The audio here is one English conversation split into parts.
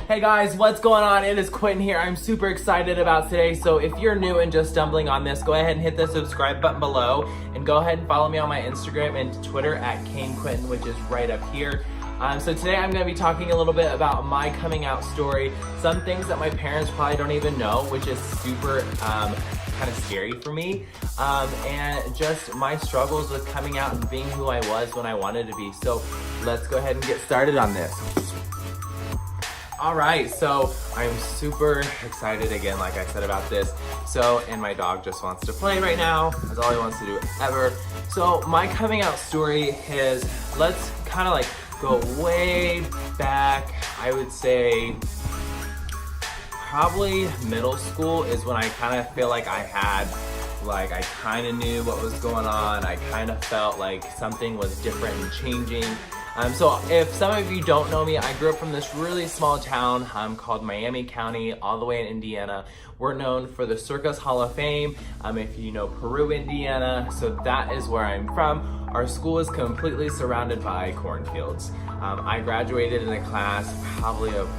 Hey guys, what's going on? It is Quentin here. I'm super excited about today. So if you're new and just stumbling on this, go ahead and hit the subscribe button below and go ahead and follow me on my Instagram and Twitter at KaneQuentin, which is right up here. So today I'm going to be talking a little bit about my coming out story, some things that my parents probably don't even know, which is super kind of scary for me, and just my struggles with coming out and being who I was when I wanted to be. So let's go ahead and get started on this. All right, so I'm super excited again, like I said, about this. And my dog just wants to play right now. That's all he wants to do ever. So my coming out story is, let's kind of like go way back. I would say probably middle school is when I kind of feel like I kind of knew what was going on. I kind of felt like something was different and changing. So if some of you don't know me, I grew up from this really small town called Miami County, all the way in Indiana. We're known for the Circus Hall of Fame, if you know Peru, Indiana. So that is where I'm from. Our school is completely surrounded by cornfields. I graduated in a class probably of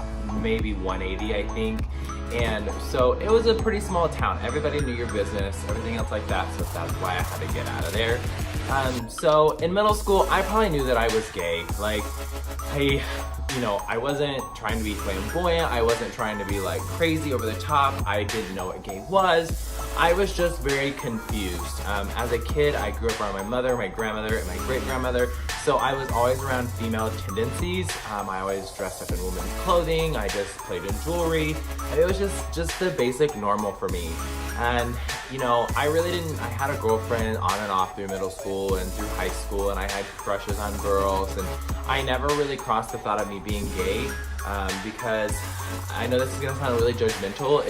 maybe 180, I think. And so it was a pretty small town. Everybody knew your business, everything else like that. So that's why I had to get out of there. So in middle school, I probably knew that I was gay. I wasn't trying to be flamboyant. I wasn't trying to be like crazy over the top. I didn't know what gay was. I was just very confused. As a kid, I grew up around my mother, my grandmother, and my great-grandmother. So I was always around female tendencies. I always dressed up in women's clothing. I just played in jewelry. And it was just the basic normal for me. And I had a girlfriend on and off through middle school and through high school, and I had crushes on girls, and I never really crossed the thought of me being gay, because I know this is gonna sound really judgmental,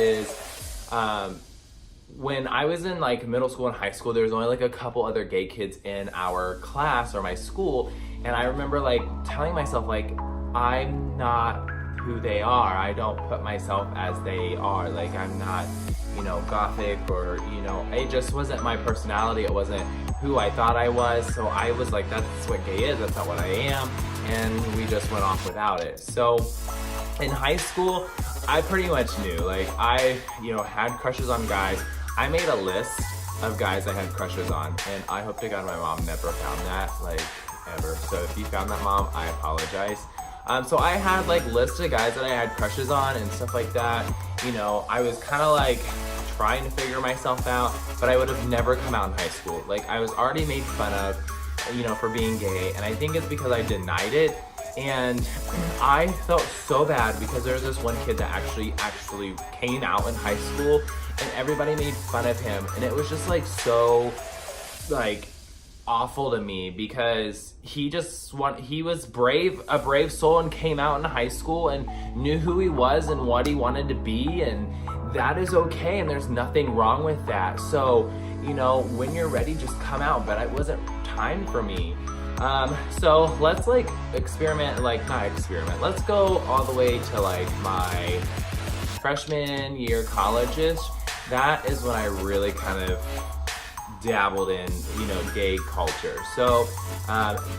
when I was in middle school and high school, there was only a couple other gay kids in our class or my school, and I remember telling myself I'm not who they are. I don't put myself as they are. I'm not gothic, or it just wasn't my personality. It wasn't who I thought I was. So I was like, that's what gay is, that's not what I am, and we just went off without it. So in high school, I pretty much knew, I had crushes on guys. I made a list of guys I had crushes on, and I hope to God my mom never found that, ever. So if you found that, Mom, I apologize. So I had lists of guys that I had crushes on and stuff like that. I was kind of trying to figure myself out, but I would have never come out in high school. I was already made fun of, for being gay, and I think it's because I denied it. And I felt so bad because there was this one kid that actually came out in high school, and everybody made fun of him, and it was just so awful to me, because he was a brave soul, and came out in high school and knew who he was and what he wanted to be, and that is okay, and there's nothing wrong with that. So when you're ready, just come out. But it wasn't time for me. So let's let's go all the way to my freshman year college-ish. That is when I really kind of dabbled in gay culture. So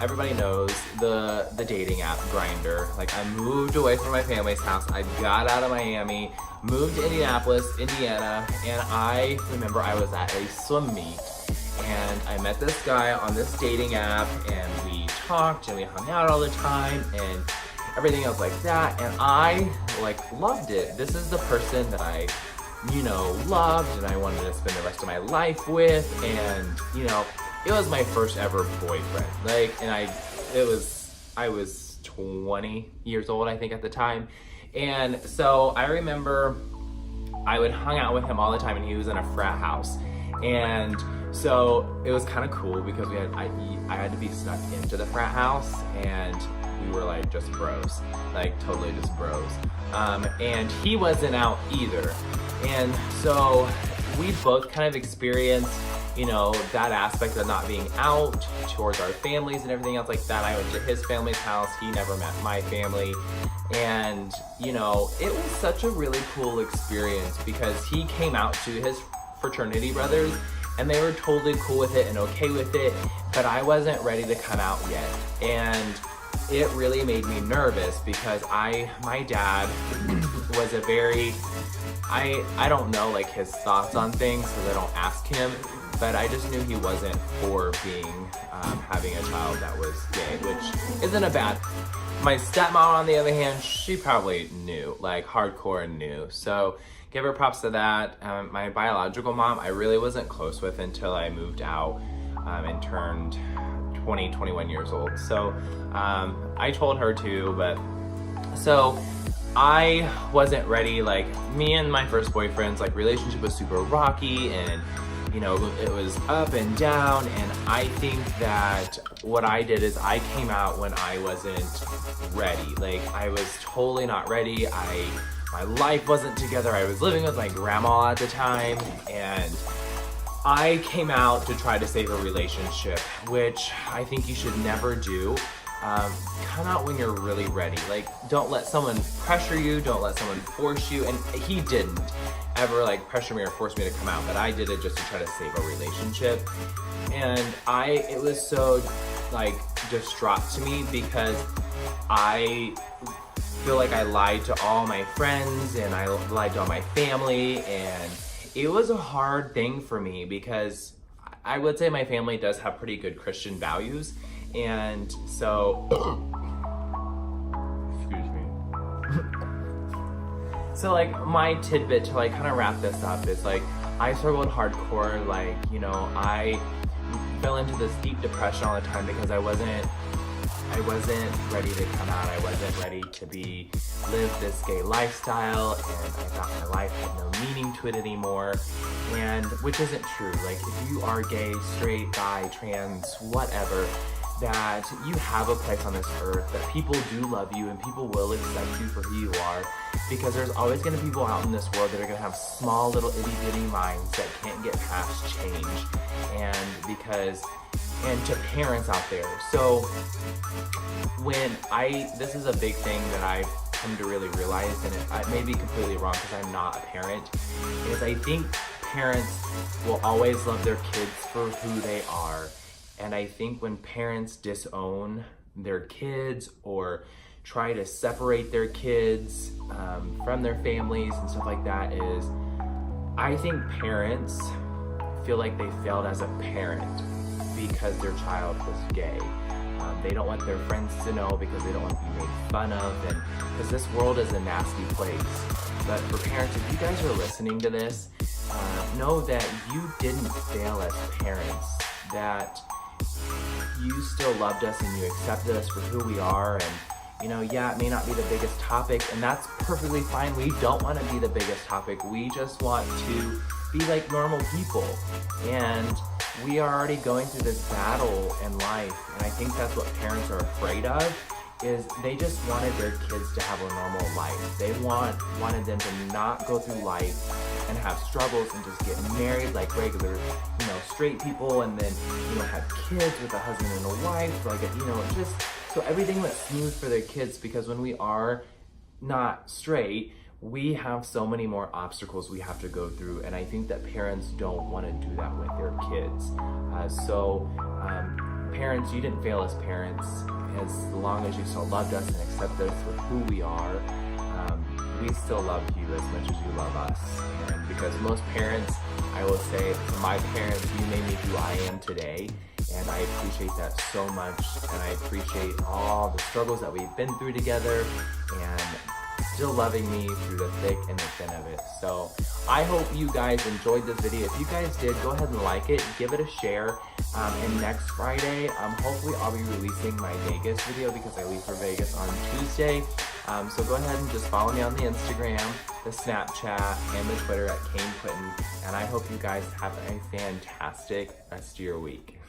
everybody knows the dating app Grindr. I moved away from my family's house. I got out of Miami, moved to Indianapolis, Indiana, and I remember I was at a swim meet, and I met this guy on this dating app, and we talked and we hung out all the time and everything else like that, and I loved it. This is the person that I loved, and I wanted to spend the rest of my life with, and it was my first ever boyfriend. I was 20 years old, I think, at the time. And so I remember I would hang out with him all the time, and he was in a frat house. And so it was kind of cool because I had to be snuck into the frat house, and we were just bros, totally just bros. And he wasn't out either. And so we both kind of experienced, that aspect of not being out towards our families and everything else like that. I went to his family's house. He never met my family. And, it was such a really cool experience because he came out to his fraternity brothers, and they were totally cool with it and okay with it, but I wasn't ready to come out yet. And it really made me nervous because my dad was a very, I don't know like his thoughts on things because I don't ask him, but I just knew he wasn't for having a child that was gay, which isn't a bad. My stepmom, on the other hand, she probably knew, like hardcore knew. So give her props to that. My biological mom, I really wasn't close with until I moved out and turned 20, 21 years old. So I told her too, but so I wasn't ready. Like me and my first boyfriend's like relationship was super rocky, and you know, it was up and down, and I think that what I did is I came out when I wasn't ready. Like I was totally not ready. My life wasn't together. I was living with my grandma at the time, and I came out to try to save a relationship, which I think you should never do. Come out when you're really ready. Like, don't let someone pressure you, don't let someone force you, and he didn't ever like pressure me or force me to come out, but I did it just to try to save a relationship. And it was so like distraught to me because I feel like I lied to all my friends and I lied to all my family, and it was a hard thing for me because I would say my family does have pretty good Christian values, and so excuse me. So like my tidbit to like kind of wrap this up is like I struggled hardcore. Like, you know, I fell into this deep depression all the time because I wasn't ready to come out. I wasn't ready to live this gay lifestyle, and I thought my life had no meaning to it anymore, and which isn't true. Like if you are gay, straight, bi, trans, whatever, that you have a place on this earth, that people do love you and people will accept you for who you are, because there's always going to be people out in this world that are going to have small little itty bitty minds that can't get past change, and to parents out there. So this is a big thing that I've come to really realize, and I may be completely wrong because I'm not a parent, is I think parents will always love their kids for who they are. And I think when parents disown their kids or try to separate their kids from their families and stuff like that, I think parents feel like they failed as a parent because their child was gay. They don't want their friends to know because they don't want to be made fun of, and because this world is a nasty place. But for parents, if you guys are listening to this, know that you didn't fail as parents, that you still loved us and you accepted us for who we are. And you know, yeah, it may not be the biggest topic, and that's perfectly fine. We don't want to be the biggest topic. We just want to be like normal people, and we are already going through this battle in life, and I think that's what parents are afraid of, is they just wanted their kids to have a normal life. They wanted them to not go through life and have struggles and just get married like regular, you know, straight people, and then, you know, have kids with a husband and a wife, like, you know, just so everything went smooth for their kids, because when we are not straight, we have so many more obstacles we have to go through, and I think that parents don't want to do that with their kids. Parents, you didn't fail as parents, as long as you still loved us and accepted us for who we are. We still love you as much as you love us. And because most parents, I will say, for my parents, you made me who I am today, and I appreciate that so much, and I appreciate all the struggles that we've been through together, and still loving me through the thick and the thin of it. So I hope you guys enjoyed this video. If you guys did, go ahead and like it, give it a share, and next Friday, hopefully I'll be releasing my Vegas video, because I leave for Vegas on Tuesday. So go ahead and just follow me on the Instagram, the Snapchat, and the Twitter at Kane Quinton, and I hope you guys have a fantastic rest of your week.